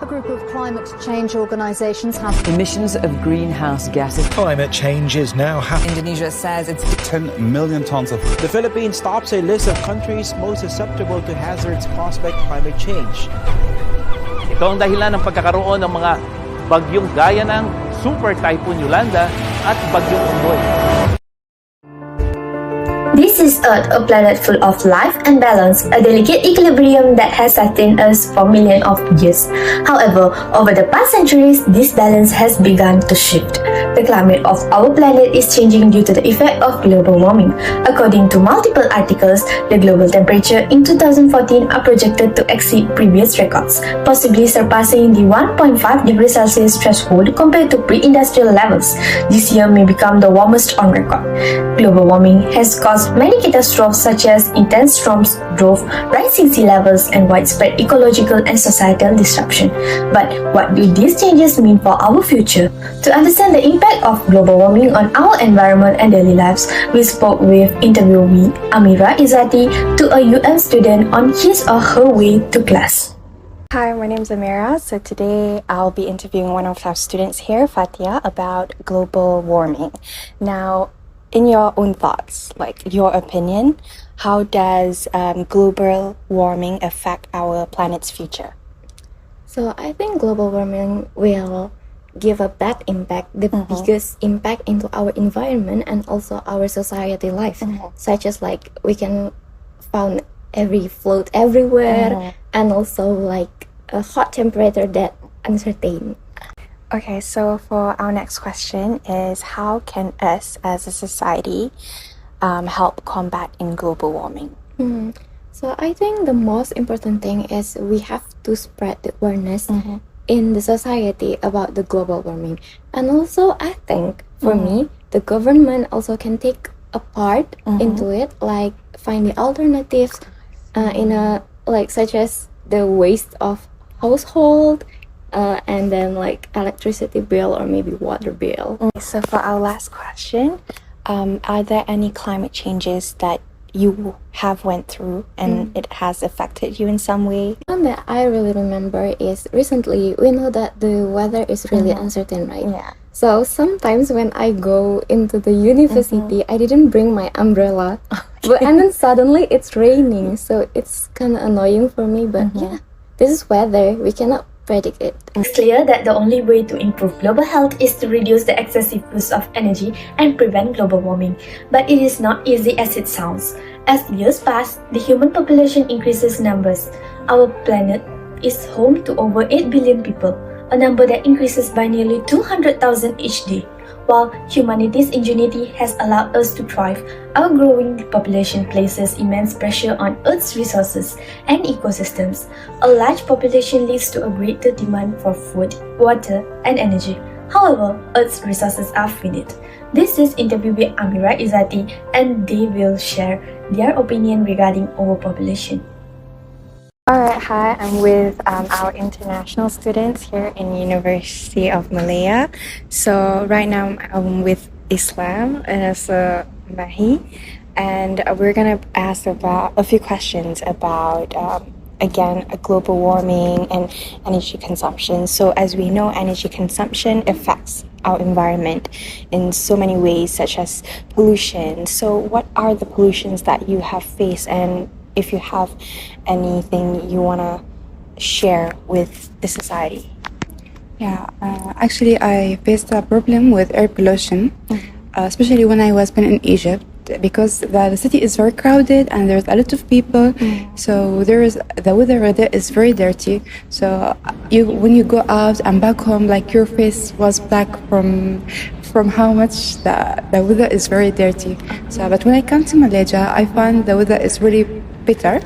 A group of climate change organisations have emissions of greenhouse gases. Climate change is now happening. Indonesia says it's 10 million tons of... The Philippines tops a list of countries most susceptible to hazards caused by climate change. Ito ang dahilan ng pagkakaroon ng mga bagyong gaya ng Super Typhoon Yolanda at Bagyong Umoy. This is Earth, a planet full of life and balance, a delicate equilibrium that has sustained us for millions of years. However, over the past centuries, this balance has begun to shift. The climate of our planet is changing due to the effect of global warming. According to multiple articles, the global temperature in 2014 are projected to exceed previous records, possibly surpassing the 1.5 degrees Celsius threshold compared to pre-industrial levels. This year may become the warmest on record. Global warming has caused many catastrophes such as intense storms, drought, rising sea levels, and widespread ecological and societal disruption. But what do these changes mean for our future? To understand the impact of global warming on our environment and daily lives, we spoke with interviewee AMYRA IZZATI to a student on his or her way to class. Hi, my name is AMYRA. So today I'll be interviewing one of our students here, Fatia, about global warming. Now, in your own thoughts, like your opinion, how does global warming affect our planet's future? So I think global warming will give a bad impact, the biggest impact into our environment and also our society life, such as like we can found every flood everywhere and also like a hot temperature that uncertain. Okay, so for our next question is how can us as a society help combat in global warming? So I think the most important thing is we have to spread the awareness in the society about the global warming. And also I think for me, the government also can take a part into it, like find the alternatives in a like such as the waste of household and then like electricity bill or maybe water bill. So for our last question, are there any climate changes that you have went through and it has affected you in some way? One that I really remember is recently we know that the weather is really uncertain, right? Yeah. So sometimes when I go into the university, I didn't bring my umbrella, and then suddenly it's raining, so it's kind of annoying for me. But yeah, this is weather, we cannot predict it. It's clear that the only way to improve global health is to reduce the excessive use of energy and prevent global warming. But it is not easy as it sounds. As years pass, the human population increases numbers. Our planet is home to over 8 billion people, a number that increases by nearly 200,000 each day. While humanity's ingenuity has allowed us to thrive, our growing population places immense pressure on Earth's resources and ecosystems. A large population leads to a greater demand for food, water, and energy. However, Earth's resources are finite. This is interviewee AMYRA IZZATI, and they will share their opinion regarding overpopulation. Alright, hi, I'm with our international students here in University of Malaya. So right now I'm with Islam as a Mahi, and we're gonna ask about a few questions about again global warming and energy consumption. So as we know, energy consumption affects our environment in so many ways, such as pollution. So what are the pollutions that you have faced, and if you have anything you want to share with the society? Yeah, actually I faced a problem with air pollution, especially when I was been in Egypt, because the city is very crowded and there's a lot of people, so the weather there is very dirty. So when you go out and back home, like your face was black from how much the weather is very dirty. So but when I come to Malaysia, I find the weather is really better,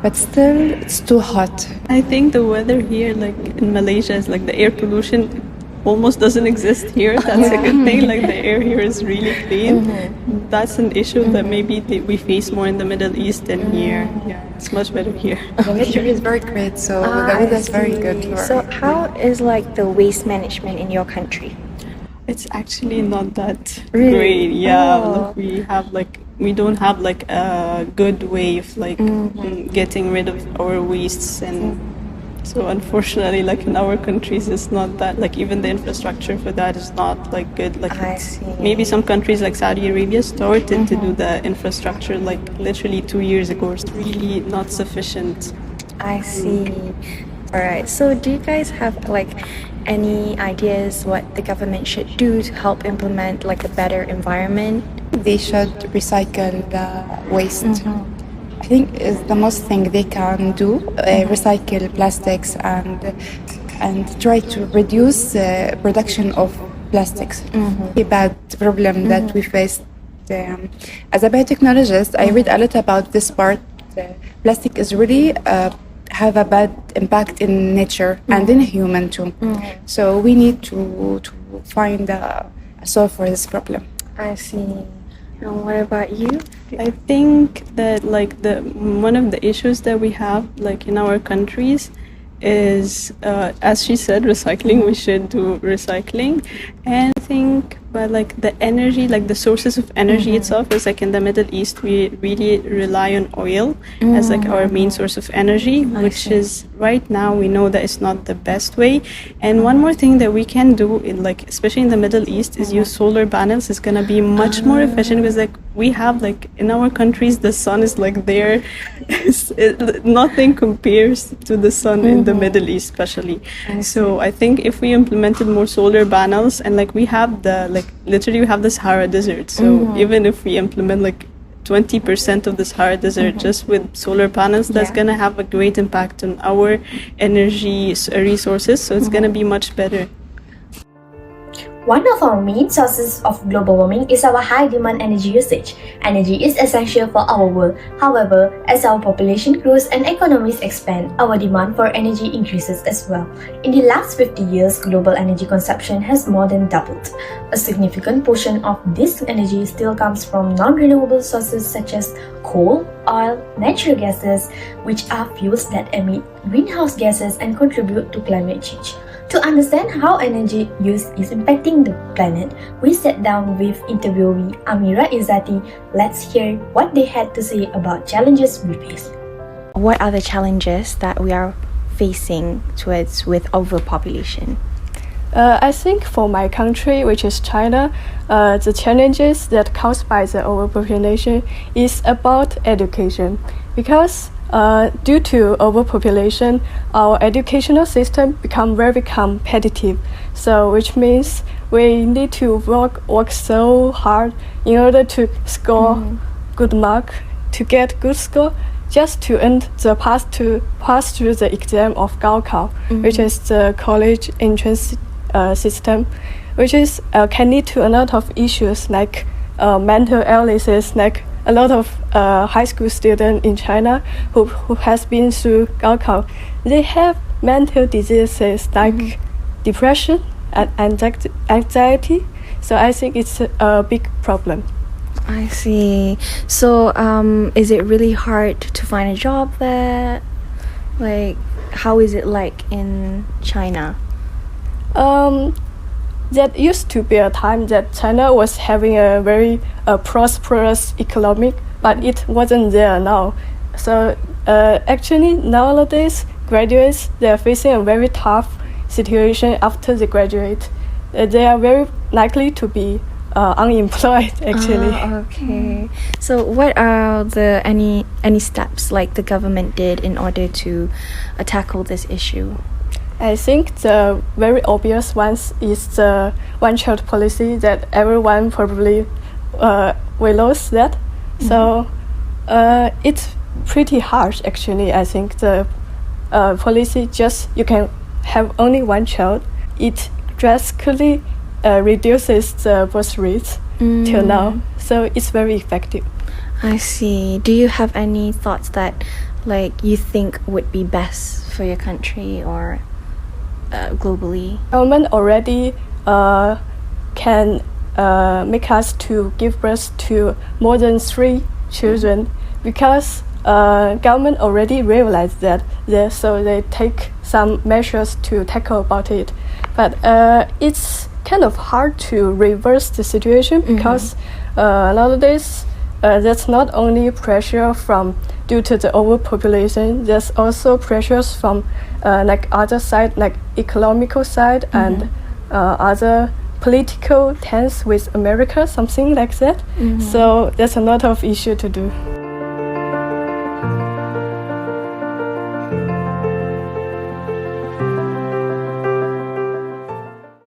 but still it's too hot. I think the weather here, like in Malaysia, is like the air pollution almost doesn't exist here. That's a good thing. Like the air here is really clean. That's an issue that maybe we face more in the Middle East than here. Yeah, it's much better here. The weather is very great, so the weather is very good. So how is like the waste management in your country? It's actually not that great. Yeah, like we don't have like a good way of like getting rid of our wastes, and So unfortunately, like in our countries, it's not that, like even the infrastructure for that is not like good. Like maybe some countries like Saudi Arabia started to do the infrastructure like literally 2 years ago. It's really not sufficient. I see. All right. So do you guys have like any ideas what the government should do to help implement like a better environment? They should recycle the waste. I think is the most thing they can do. Recycle plastics and try to reduce production of plastics. A bad problem that we face. As a biotechnologist, I read a lot about this part. Plastic is really have a bad impact in nature and in human too. So we need to find a solve for this problem. I see. And what about you? I think that like one of the issues that we have like in our countries is, as she said, recycling. We should do recycling, and I think, but like the energy, like the sources of energy itself is like in the Middle East, we really rely on oil as like our main source of energy, which is right now we know that it's not the best way. And one more thing that we can do, in like especially in the Middle East, is use solar panels. It's gonna be much more efficient because like we have like in our countries the sun is like there. Nothing compares to the sun in the Middle East, especially. So I think if we implemented more solar panels, and like we have the like literally we have the Sahara Desert, so even if we implement like 20% of the Sahara Desert just with solar panels, that's gonna have a great impact on our energy resources, so it's gonna be much better. One of our main sources of global warming is our high demand energy usage. Energy is essential for our world. However, as our population grows and economies expand, our demand for energy increases as well. In the last 50 years, global energy consumption has more than doubled. A significant portion of this energy still comes from non-renewable sources such as coal, oil, natural gases, which are fuels that emit greenhouse gases and contribute to climate change. To understand how energy use is impacting the planet, we sat down with interviewee AMYRA IZZATI. Let's hear what they had to say about challenges we face. What are the challenges that we are facing towards with overpopulation? I think for my country, which is China, the challenges that caused by the overpopulation is about education, because due to overpopulation, our educational system become very competitive. So which means we need to work so hard in order to score good mark, to get good score, just to earn the pass through the exam of Gaokao, which is the college entrance system, which is can lead to a lot of issues like mental illnesses, like a lot of high school students in China who has been through Gaokao, they have mental diseases like depression and anxiety. So I think it's a big problem. I see. So is it really hard to find a job there? Like, how is it like in China? That used to be a time that China was having a very prosperous economic, but it wasn't there now. So actually nowadays graduates, they are facing a very tough situation after they graduate. They are very likely to be unemployed actually. Okay. So what are the any steps like the government did in order to tackle this issue? I think the very obvious ones is the one-child policy that everyone probably will lose that. So it's pretty harsh actually. I think the policy just you can have only one child. It drastically reduces the birth rate till now. So it's very effective. I see. Do you have any thoughts that like you think would be best for your country or globally? Government already can make us to give birth to more than 3 children, because government already realized that, so they take some measures to tackle about it. But it's kind of hard to reverse the situation because nowadays that's not only pressure from due to the overpopulation, there's also pressures from like other side, like economical side and other political tense with America, something like that. So there's a lot of issue to do.